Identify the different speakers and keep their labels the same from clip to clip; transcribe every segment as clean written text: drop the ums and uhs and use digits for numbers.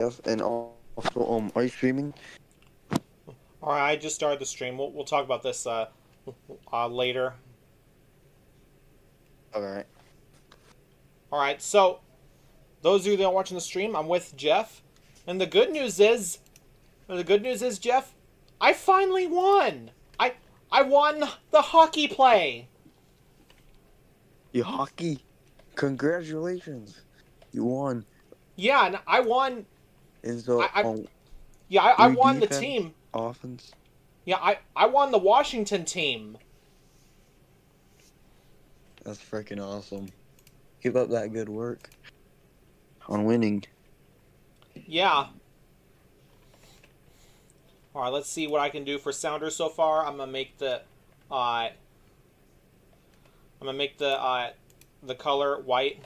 Speaker 1: and also, are you streaming?
Speaker 2: All right, I just started the stream. We'll talk about this later.
Speaker 1: All right.
Speaker 2: All right, so those of you that are watching the stream, I'm with Jeff, and the good news is, Jeff, I finally won. I won the hockey play.
Speaker 1: You hockey. Congratulations. You won.
Speaker 2: Yeah, and I won.
Speaker 1: And
Speaker 2: I,
Speaker 1: so,
Speaker 2: I yeah, I
Speaker 1: were you
Speaker 2: won the
Speaker 1: defense,
Speaker 2: team.
Speaker 1: offense?
Speaker 2: Yeah, I won the Washington team.
Speaker 1: That's freaking awesome. Keep up that good work on winning.
Speaker 2: Yeah. All right, let's see what I can do for Sounders so far. Uh, I'm gonna make the color white.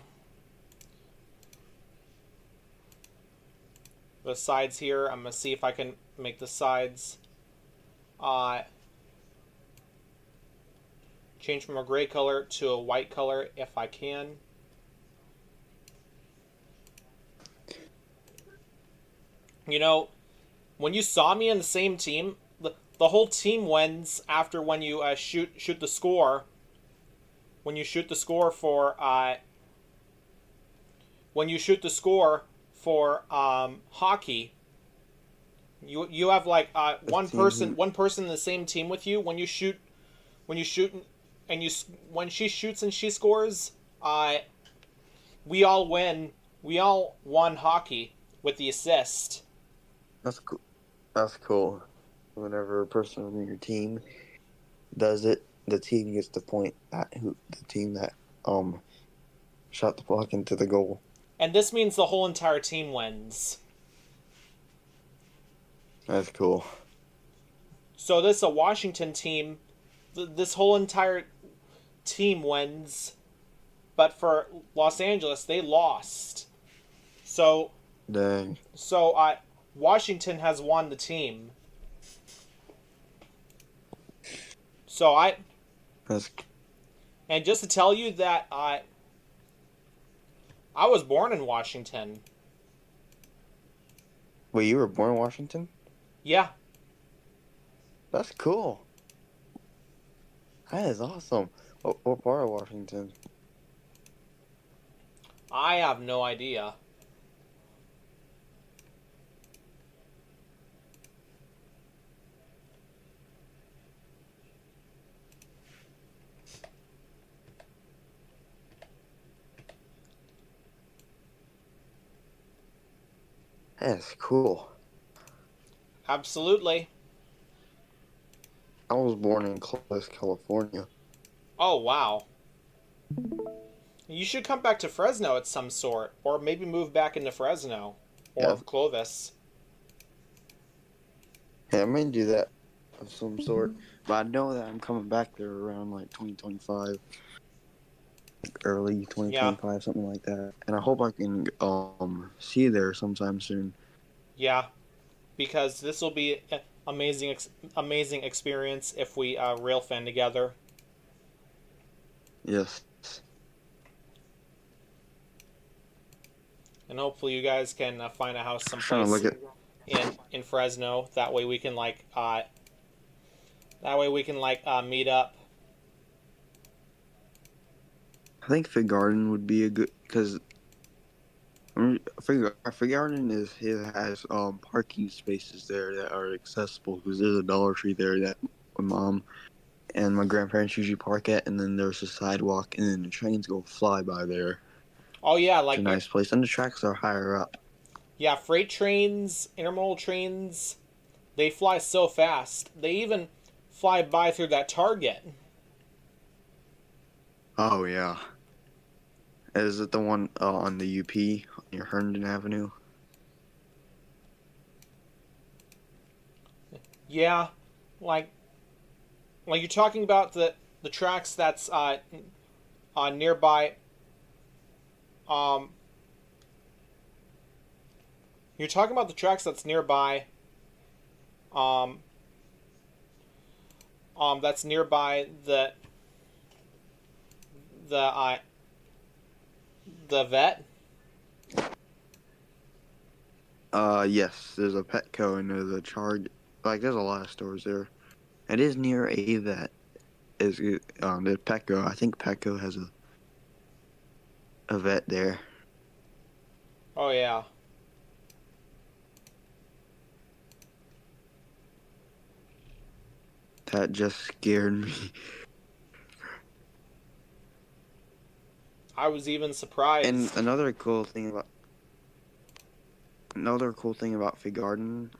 Speaker 2: The sides here. I'm gonna see if I can make the sides uh, change from a gray color to a white color if I can. You know, when you saw me in the same team, the whole team wins after when you shoot the score. When you shoot the score for hockey, you have like
Speaker 1: The team who
Speaker 2: one person in the same team with you. When you shoot and you when she shoots and she scores, we all win. We all won hockey with the assist.
Speaker 1: that's cool. That's cool. Whenever a person on your team does it, the team gets the point that who the team that shot the puck into the goal.
Speaker 2: And this means the whole entire team wins.
Speaker 1: That's cool.
Speaker 2: So this is a Washington team. This whole entire team wins, but for Los Angeles they lost. So
Speaker 1: Dang.
Speaker 2: Washington has won the team. So I
Speaker 1: That's
Speaker 2: and just to tell you that I was born in Washington.
Speaker 1: Wait, you were born in Washington?
Speaker 2: Yeah,
Speaker 1: That's cool. That is awesome. What part of Washington?
Speaker 2: I have no idea.
Speaker 1: That's cool.
Speaker 2: Absolutely.
Speaker 1: I was born in Clovis, California.
Speaker 2: Oh wow. You should come back to Fresno at some sort, or maybe move back into Fresno or
Speaker 1: Yeah,
Speaker 2: Clovis.
Speaker 1: yeah, I may do that of some sort. But I know that I'm coming back there around like 2025, like early
Speaker 2: Yeah,
Speaker 1: 2025, something like that. And I hope I can see you there sometime soon.
Speaker 2: yeah, because this will be an amazing experience if we rail fan together.
Speaker 1: Yes.
Speaker 2: And hopefully you guys can find a house
Speaker 1: I'm trying to
Speaker 2: someplace
Speaker 1: look at.
Speaker 2: in Fresno. That way we can meet up.
Speaker 1: I think Fig Garden would be a good because Fig Garden has parking spaces there that are accessible because there's a Dollar Tree there that my mom and my grandparents usually park at, and then there's a sidewalk, and then the trains go fly by there.
Speaker 2: Oh yeah,
Speaker 1: It's a nice place, and the tracks are higher up.
Speaker 2: yeah, freight trains, intermodal trains, they fly so fast. They even fly by through that Target.
Speaker 1: Oh yeah, is it the one on the UP near Herndon Avenue?
Speaker 2: Yeah, like you're talking about the tracks that's nearby. Um, you're talking about the tracks that's nearby. Um, that's nearby the uh, the vet.
Speaker 1: Yes, there's a Petco and there's a Charge. Like, there's a lot of stores there. It is near a vet. Is the Petco? I think Petco has a vet there.
Speaker 2: Oh yeah.
Speaker 1: That just scared me.
Speaker 2: I was even
Speaker 1: And
Speaker 2: surprised.
Speaker 1: another cool thing about Fig Garden,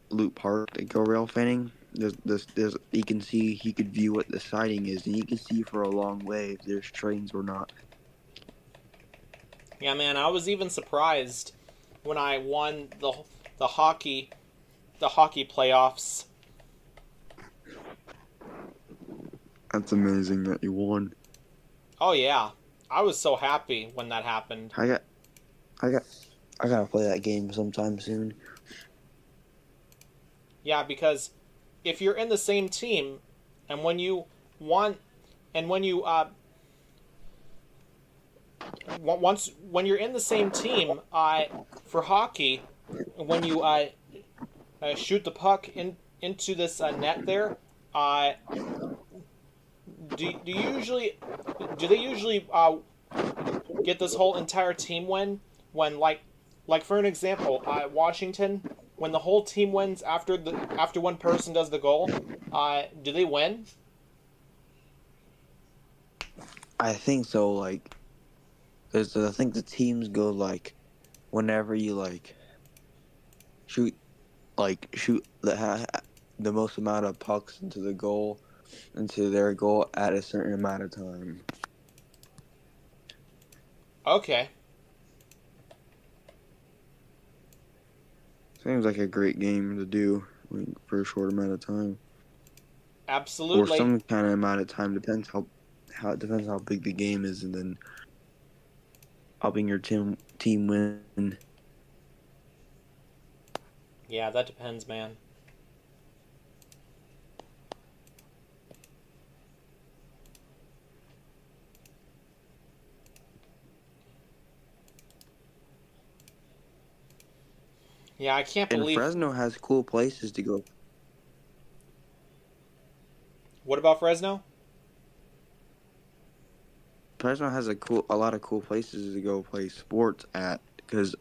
Speaker 1: Loop Park, the go rail fanning. There's he could view what the siding is, and he can see for a long way if there's trains or not.
Speaker 2: Yeah, man, I was even surprised when I won the hockey the hockey playoffs.
Speaker 1: That's amazing that you won.
Speaker 2: Oh yeah. I was so happy when that happened.
Speaker 1: I got, I got, I gotta play that game sometime soon.
Speaker 2: Yeah, because if you're in the same team and when you want and when you once when you're in the same team for hockey, when you shoot the puck into this net there, uh, do you usually do they usually get this whole entire team win when like for an example, Washington, when the whole team wins after one person does the goal, do they win?
Speaker 1: I think so. Like, I think the teams go like whenever you shoot shoot the most amount of pucks into their goal at a certain amount of time.
Speaker 2: Okay,
Speaker 1: Seems like a great game to do for a short amount of time, or
Speaker 2: absolutely.
Speaker 1: some kind of amount of time. Depends how it depends how big the game is, and then helping your team win.
Speaker 2: Yeah, that depends, man. Yeah, I can't
Speaker 1: And
Speaker 2: believe.
Speaker 1: Fresno has cool places to go.
Speaker 2: What about Fresno?
Speaker 1: Fresno has a lot of cool places to go play sports at because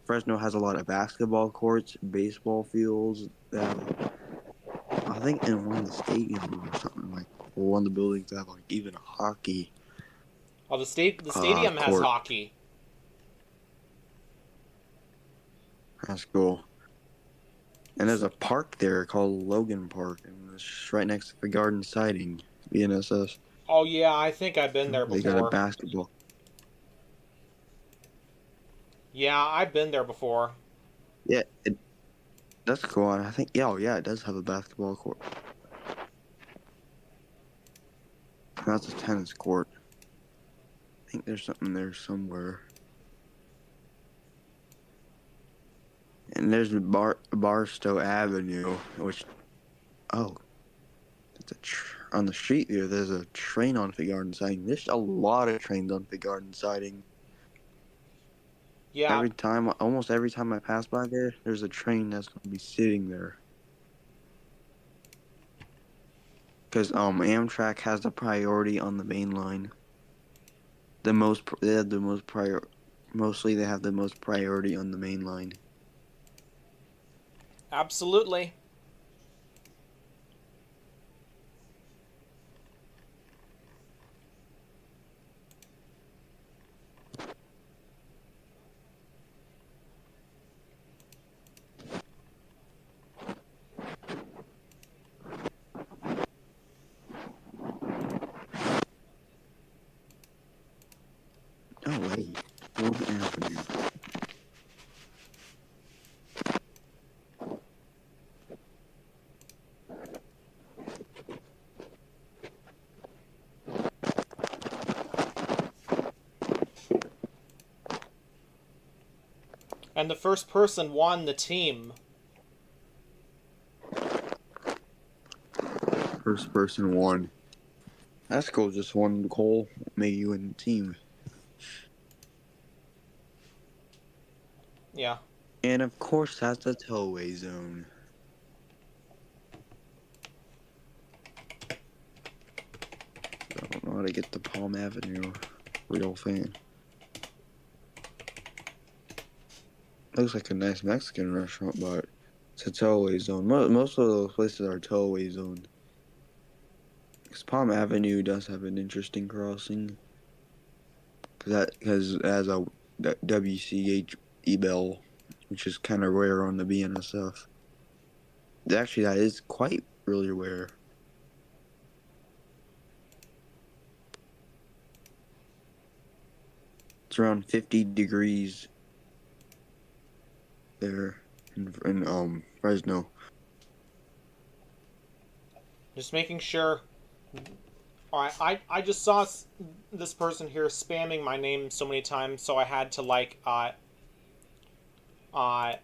Speaker 1: Fresno has a lot of basketball courts, baseball fields. I think in one of the stadiums or something like, or one of the buildings have like even a hockey
Speaker 2: Oh, the stadium has
Speaker 1: court.
Speaker 2: hockey.
Speaker 1: That's cool. And there's a park there called Logan Park, and it's just right next to the garden siding, BNSS.
Speaker 2: Oh yeah, I think I've been there
Speaker 1: They got a
Speaker 2: before.
Speaker 1: basketball.
Speaker 2: Yeah, I've been there before.
Speaker 1: Yeah, that's cool. And I think, yeah, oh yeah, it does have a basketball court. That's a tennis court. I think there's something there somewhere. And there's Barstow Avenue, which, oh, it's on the street here. There's a train on Fig Garden siding. There's a lot of trains on Fig Garden siding.
Speaker 2: Yeah,
Speaker 1: Almost every time I pass by there, there's a train that's gonna be sitting there. Because Amtrak has the priority on the main line. They have the most Mostly they have the most priority on the main line.
Speaker 2: absolutely.
Speaker 1: Oh wait, Wood Avenue.
Speaker 2: And the first person won the team.
Speaker 1: First person won. That's cool. Just one goal made you in the team.
Speaker 2: Yeah.
Speaker 1: And of course, that's a tollway zone. I don't know how to get to Palm Avenue. Real fan. Looks like a nice Mexican restaurant, but it's a tollway zone. Most of those places are tollway zone. Because Palm Avenue does have an interesting crossing. Because it has a WCH e-bell, which is kind of rare on the BNSF. Actually, that is quite really rare. It's around 50 degrees there in Fresno.
Speaker 2: Just making sure. Alright, I just saw this person here spamming my name so many times, so I had to like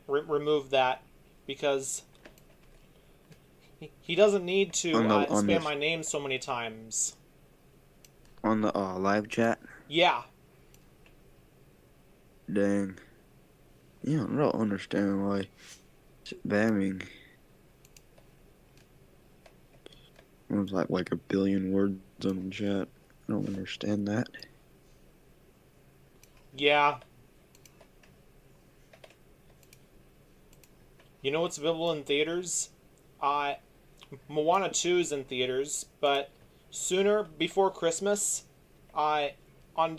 Speaker 2: remove that because he doesn't need to
Speaker 1: On
Speaker 2: spam
Speaker 1: this
Speaker 2: my name so many times.
Speaker 1: on the live chat.
Speaker 2: Yeah.
Speaker 1: Dang. Yeah, I don't understand why spamming. It was like a billion words on the chat. I don't understand that.
Speaker 2: Yeah. You know what's available in theaters? Moana 2 is in theaters, but sooner, before Christmas, I on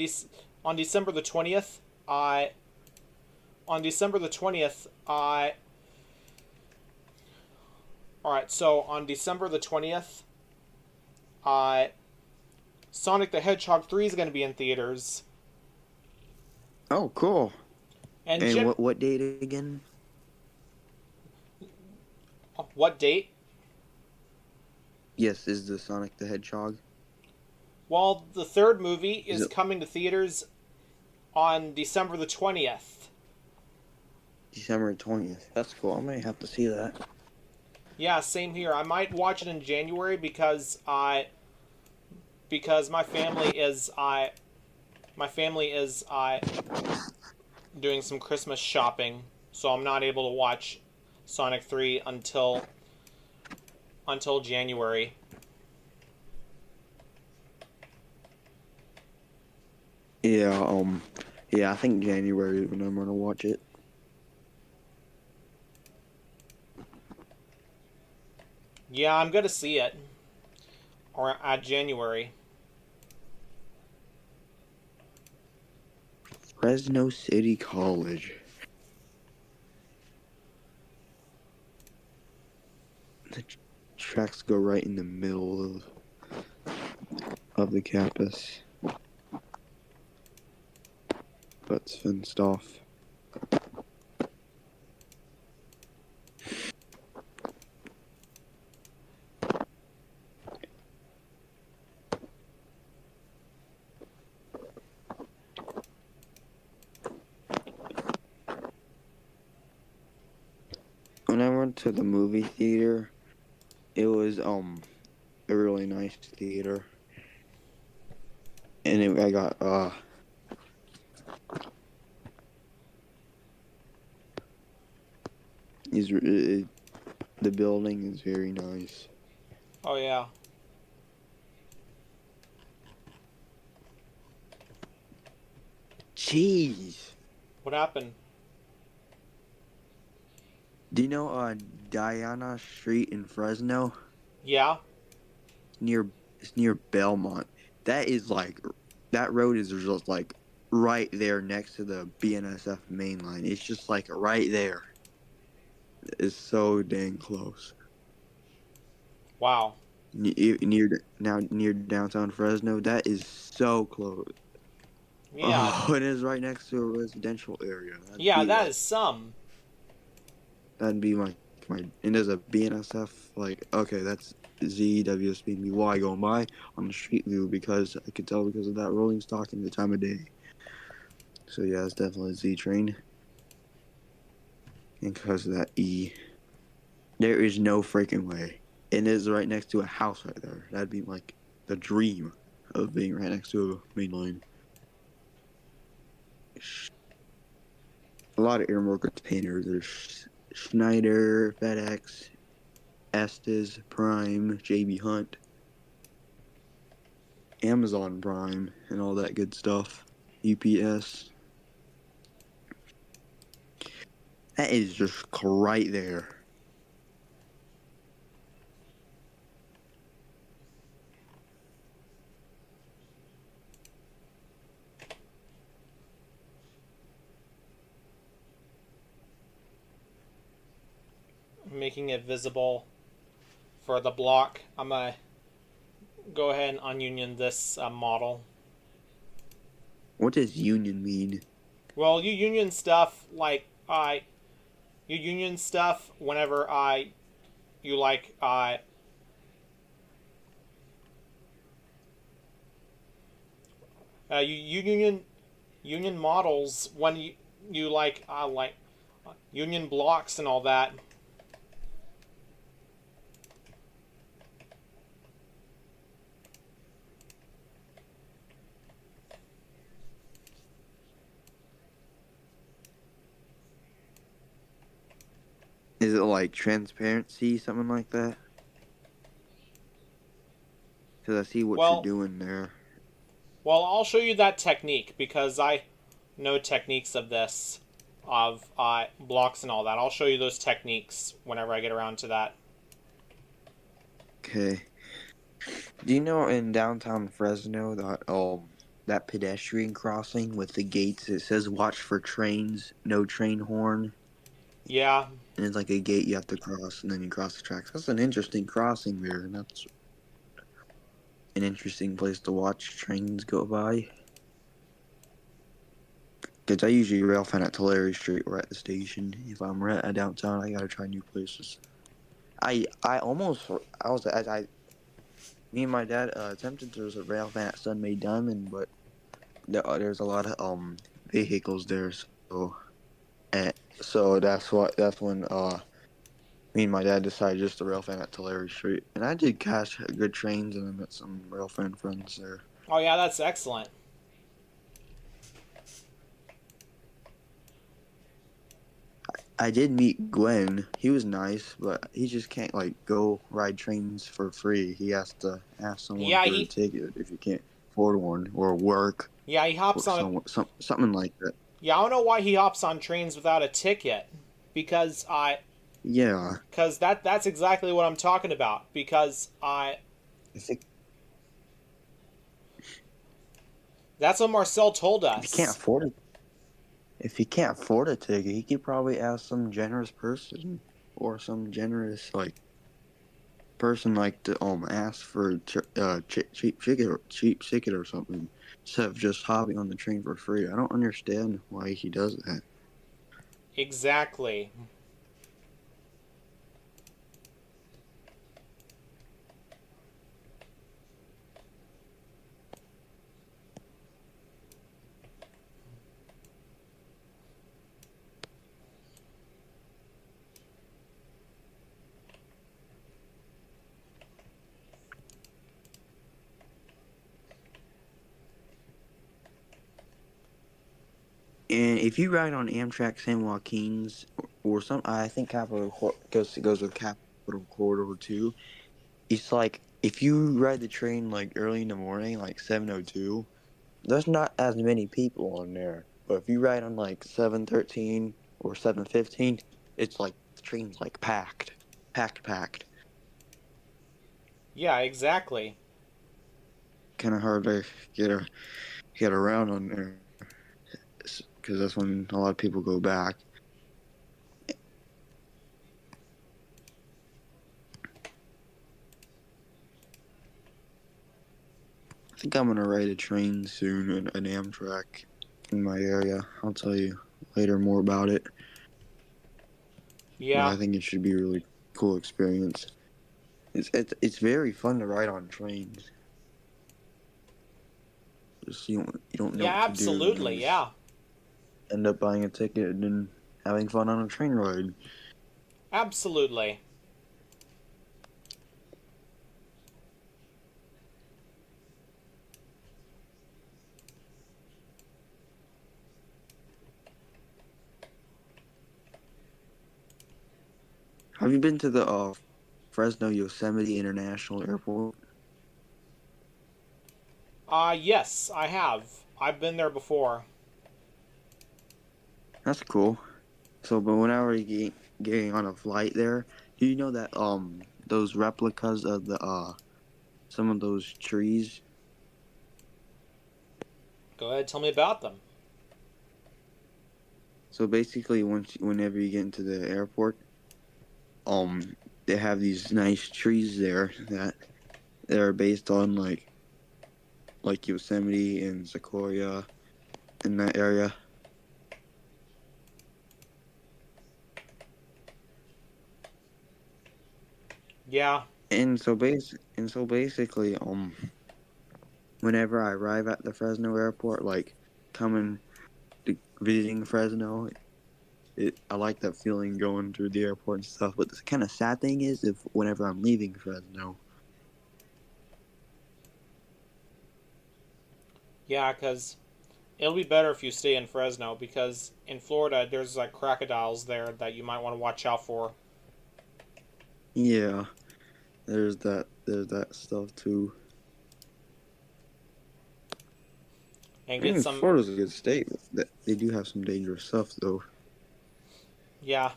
Speaker 2: on December the 20th, I on December the 20th, I all right, so on December the 20th, I Sonic the Hedgehog 3 is going to be in theaters.
Speaker 1: Oh, cool.
Speaker 2: And
Speaker 1: And what date again?
Speaker 2: what date?
Speaker 1: Yes, is the Sonic the Hedgehog.
Speaker 2: Well, the third movie
Speaker 1: Is
Speaker 2: is
Speaker 1: it
Speaker 2: coming to theaters on December the 20th.
Speaker 1: December 20th? That's cool. I might have to see that.
Speaker 2: Yeah, same here. I might watch it in January because my family is doing some Christmas shopping, so I'm not able to watch Sonic 3 until January.
Speaker 1: Yeah, yeah, I think January is when I'm gonna watch it.
Speaker 2: Yeah, I'm going to see it or at January.
Speaker 1: Fresno City College. The tracks go right in the middle of the campus, but it's fenced off. When I went to the movie theater, it was a really nice theater, and I got the building is very nice.
Speaker 2: Oh yeah.
Speaker 1: Jeez,
Speaker 2: What happened?
Speaker 1: do you know Diana Street in Fresno?
Speaker 2: Yeah.
Speaker 1: Near it's near Belmont. That is like that road is just like right there next to the BNSF main line. It's just like right there. It's so dang close.
Speaker 2: Wow.
Speaker 1: Near downtown Fresno, that is so close.
Speaker 2: Yeah.
Speaker 1: Oh, it is right next to a residential area.
Speaker 2: Yeah, that is some.
Speaker 1: That'd be my and there's a BNSF like okay that's ZWSBY going by on the street view because I could tell because of that rolling stock and the time of day. So yeah, it's definitely a Z train. And because of that E, there is no freaking way. And it is right next to a house right there. That'd be like the dream of being right next to a main line. a lot of airmore containers. There's Schneider, FedEx, Estes, Prime, JB Hunt, Amazon Prime, and all that good stuff. UPS. That is just right there.
Speaker 2: Making it visible for the block. I'm gonna go ahead and ununion this model.
Speaker 1: What does union mean?
Speaker 2: Well, you union stuff like you union stuff whenever you like you union models when you like union blocks and all that.
Speaker 1: Is it like transparency, something like that? Because I see what you're
Speaker 2: Well,
Speaker 1: doing there.
Speaker 2: well, I'll show you that technique because I know techniques of this, of blocks and all that. I'll show you those techniques whenever I get around to that.
Speaker 1: Okay. Do you know in downtown Fresno that pedestrian crossing with the gates, it says watch for trains, no train horn,
Speaker 2: Yeah,
Speaker 1: and it's like a gate you have to cross and then you cross the tracks. That's an interesting crossing there, and that's an interesting place to watch trains go by. Because I usually rail fan at Tulare Street or at the station. If I'm at downtown, I gotta try new places. I almost I was as I me and my dad attempted to rail fan at Sunmade Diamond, but there's a lot of vehicles there, so that's when me and my dad decided just to rail fan at Tulare Street, and I did catch good trains and I met some rail fan friends there.
Speaker 2: oh yeah, that's excellent.
Speaker 1: I did meet Gwen. He was nice, but he just can't like go ride trains for free. He has to ask someone
Speaker 2: Yeah,
Speaker 1: for a
Speaker 2: he
Speaker 1: ticket if you can't afford one, or work,
Speaker 2: yeah he hops
Speaker 1: or
Speaker 2: on.
Speaker 1: something like that.
Speaker 2: Yeah, I don't know why he hops on trains without a ticket, because
Speaker 1: Yeah,
Speaker 2: that's exactly what I'm talking about. Because
Speaker 1: I think
Speaker 2: that's what Marcel told
Speaker 1: if you can't
Speaker 2: us.
Speaker 1: afford it, if he can't afford a ticket, he could probably ask some generous person or some generous like person like to ask for cheap ticket or something instead of just hopping on the train for free. I don't understand why he does that.
Speaker 2: Exactly.
Speaker 1: And if you ride on Amtrak San Joaquin's or some, I think goes with Capital Corridor too. It's like if you ride the train like early in the morning, like 7:02, there's not as many people on there. But if you ride on like 7:13 or 7:15, it's like the train's like packed.
Speaker 2: Yeah, exactly.
Speaker 1: Kind of hard to get around on there because that's when a lot of people go back. I think I'm gonna ride a train soon, an Amtrak in my area. I'll tell you later more about it. But
Speaker 2: Yeah,
Speaker 1: I think it should be a really cool experience. It's very fun to ride on trains. Just you don't know
Speaker 2: yeah,
Speaker 1: what to do. You
Speaker 2: absolutely.
Speaker 1: just
Speaker 2: Yeah,
Speaker 1: end up buying a ticket and then having fun on a train ride.
Speaker 2: absolutely.
Speaker 1: Have you been to the Fresno Yosemite International Airport?
Speaker 2: Yes, I have. I've been there before.
Speaker 1: That's cool. So, but whenever you getting on a flight there, do you know that those replicas of the some of those trees?
Speaker 2: Go ahead, tell me about them.
Speaker 1: So basically, whenever you get into the airport, they have these nice trees there that are based on like Yosemite and Sequoia in that area.
Speaker 2: Yeah,
Speaker 1: And so basically, whenever I arrive at the Fresno airport, like coming visiting Fresno, I like that feeling going through the airport and stuff. But the kind of sad thing is, if whenever I'm leaving Fresno,
Speaker 2: yeah, because it'll be better if you stay in Fresno because in Florida there's like crocodiles there that you might want to watch out for
Speaker 1: yeah, there's that stuff too.
Speaker 2: and
Speaker 1: I
Speaker 2: get
Speaker 1: mean,
Speaker 2: some.
Speaker 1: Florida's a good state. But they do have some dangerous stuff though.
Speaker 2: Yeah,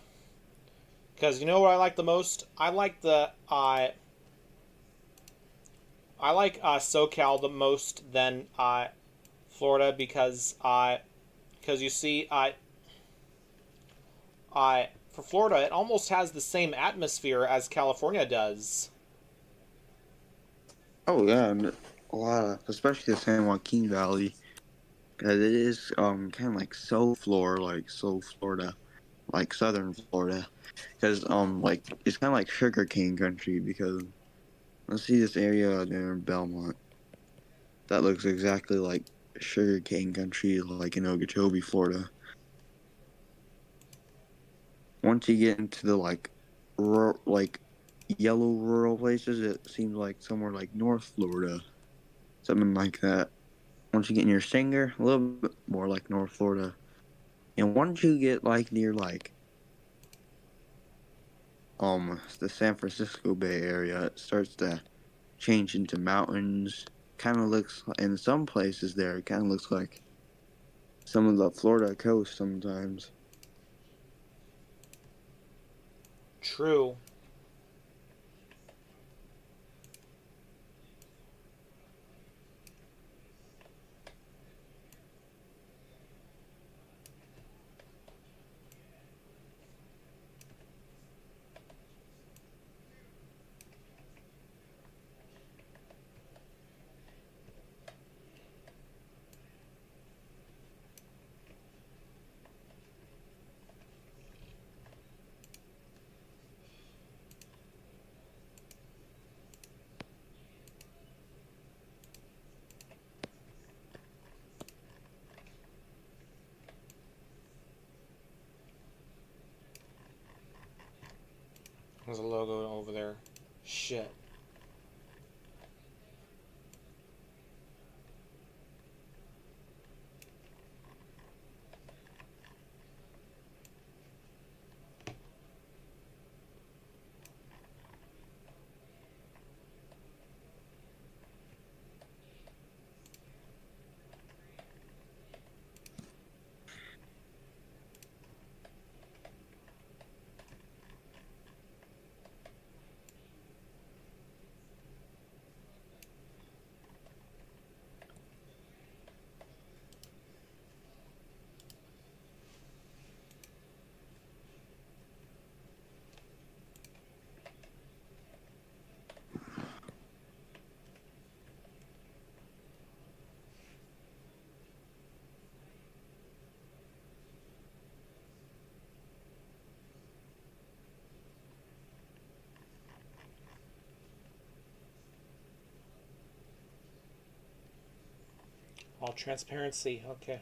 Speaker 2: because you know what I like the most? I like SoCal the most than Florida because you see for Florida it almost has the same atmosphere as California does.
Speaker 1: Oh yeah, and a lot of, especially the San Joaquin Valley, because it is kind of like Florida, like southern Florida, because like it's kind of like sugarcane country. Because let's see this area there in Belmont that looks exactly like sugarcane country, like in Okeechobee, Florida. Once you get into the like yellow rural places, it seems like somewhere like North Florida, something like that. Once you get near Singer, a little bit more like North Florida. And once you get like near the San Francisco Bay Area, it starts to change into mountains. Kind of looks in some places there. It kind of looks like some of the Florida coast sometimes.
Speaker 2: True. There's a logo over there. Shit. All transparency. Okay.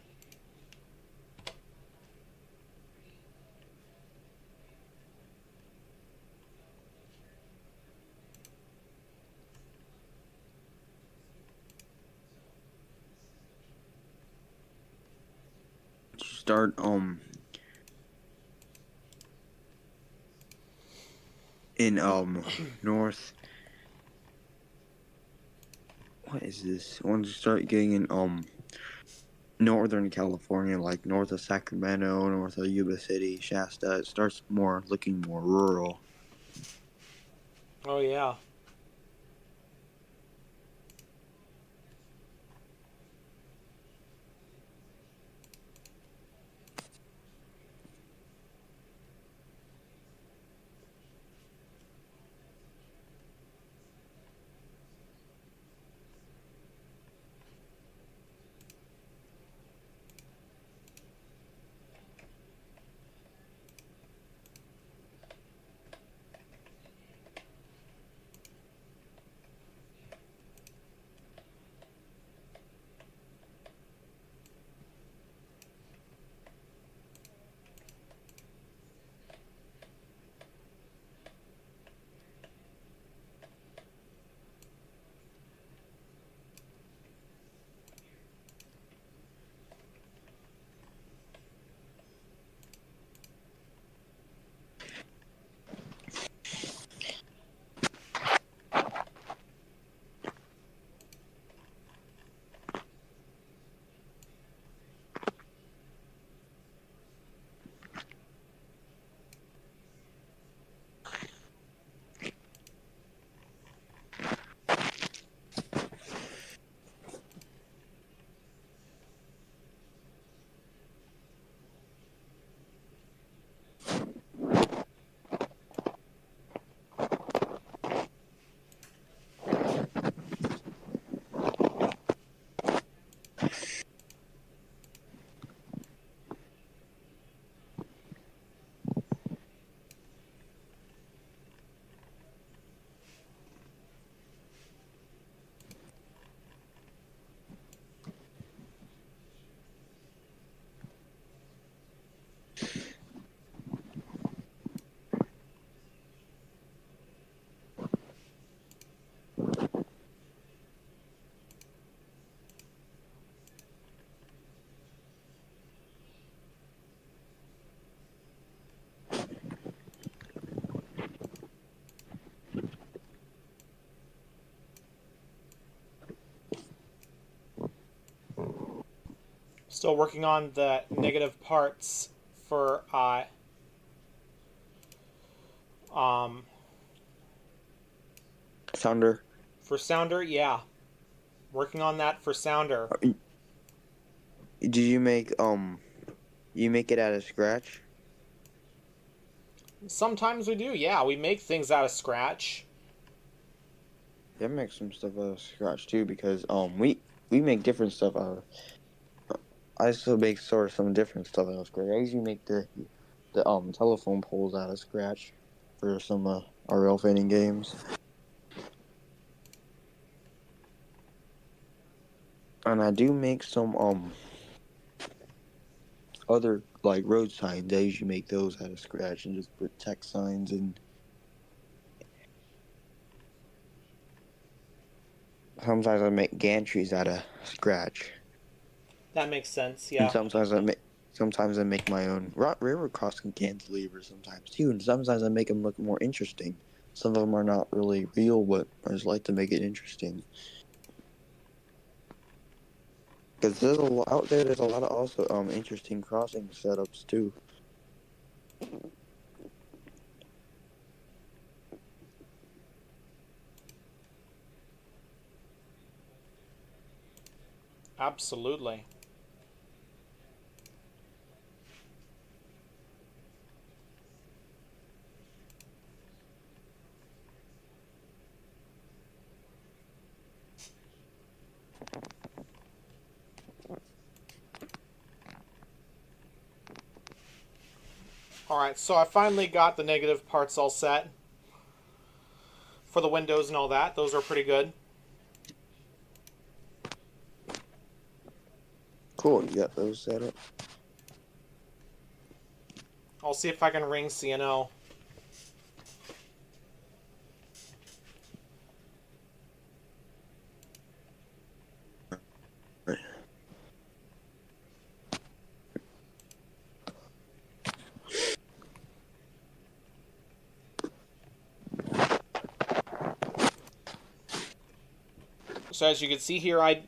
Speaker 1: You start in north. What is this? Once you start getting in Northern California, like north of Sacramento, north of Yuba City, Shasta, it starts more looking more rural.
Speaker 2: Oh yeah. Still working on the negative parts for um
Speaker 1: Sounder,
Speaker 2: for Sounder. Yeah, working on that for Sounder.
Speaker 1: did you make it out of scratch?
Speaker 2: Sometimes we do. Yeah, we make things out of scratch.
Speaker 1: Yeah, I make some stuff out of scratch too because we make different stuff out of. I still make sort of some different stuff out of scratch. I usually make the telephone poles out of scratch for some RL fading games, and I do make some other like road signs. I usually make those out of scratch and just put text signs and sometimes I make gantries out of scratch,
Speaker 2: That makes sense.
Speaker 1: and
Speaker 2: Yeah.
Speaker 1: sometimes I make my own railroad crossing cantilevers sometimes too, and sometimes I make them look more interesting. Some of them are not really real, but I just like to make it interesting. Because there's a lot out there. There's a lot of also interesting crossing setups too.
Speaker 2: Absolutely. All right, so I finally got the negative parts all set for the windows and all that. Those are pretty good.
Speaker 1: Cool, you got those set up.
Speaker 2: I'll see if I can ring CNO.
Speaker 1: Right.
Speaker 2: So as you can see here, I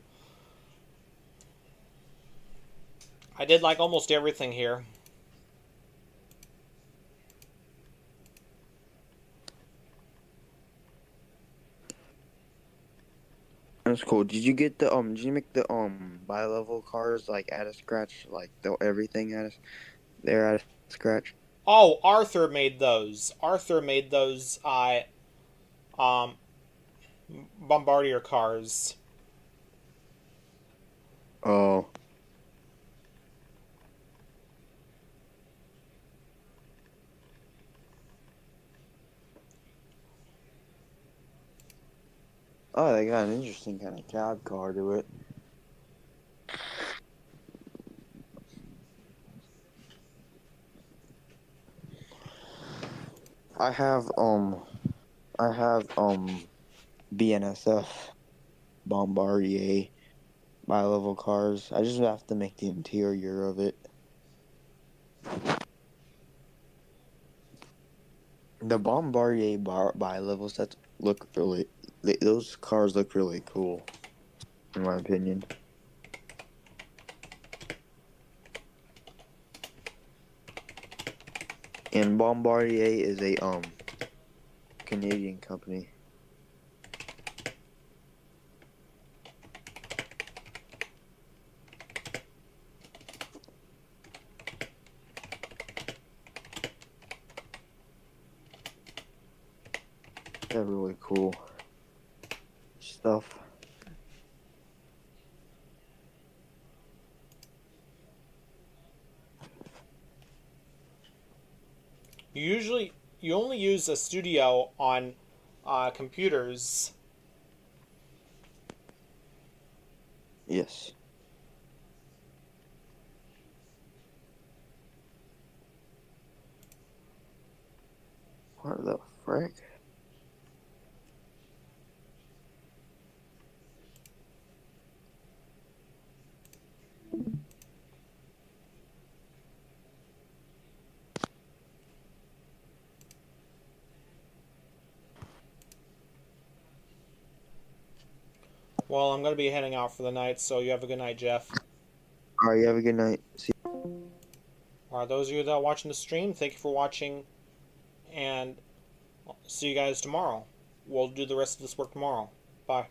Speaker 2: did like almost everything here.
Speaker 1: That's cool. Did you get the Did you make the bi-level cars like at a scratch, like the everything at a there at a scratch?
Speaker 2: Oh, Arthur made those. Arthur made those um Bombardier cars.
Speaker 1: Oh, oh, they got an interesting kind of cab car to it. I have I have BNSF Bombardier bi-level cars. I just have to make the interior of it. The Bombardier bi-level sets look really. Those cars look really cool, in my opinion. And Bombardier is a Canadian company. They're really cool stuff.
Speaker 2: You only use a studio on computers.
Speaker 1: Yes. What the frick?
Speaker 2: Well, I'm gonna be heading out for the night, so you have a good night, Jeff.
Speaker 1: All right, you have a good night. See
Speaker 2: Those of you that are watching the stream, thank you for watching, and see you guys tomorrow. We'll do the rest of this work tomorrow. Bye.